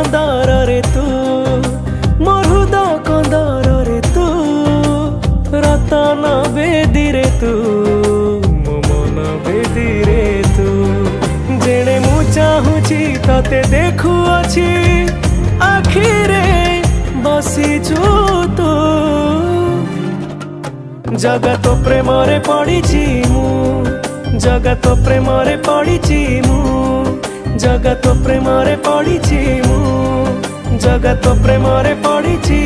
अंधार रे तू मोर हृदय कंदर रे तू रतन बेदी रे तू मो मन बेदी रे तू जेणे मु चाहूची तते देखुअछि आखिरे बसिछु तू जगत प्रेम रे पड़ीची मु जगत प्रेम रे पड़ीची मु जगत प्रेम रे पड़ीची मु जगत प्रेम रे पड़ीची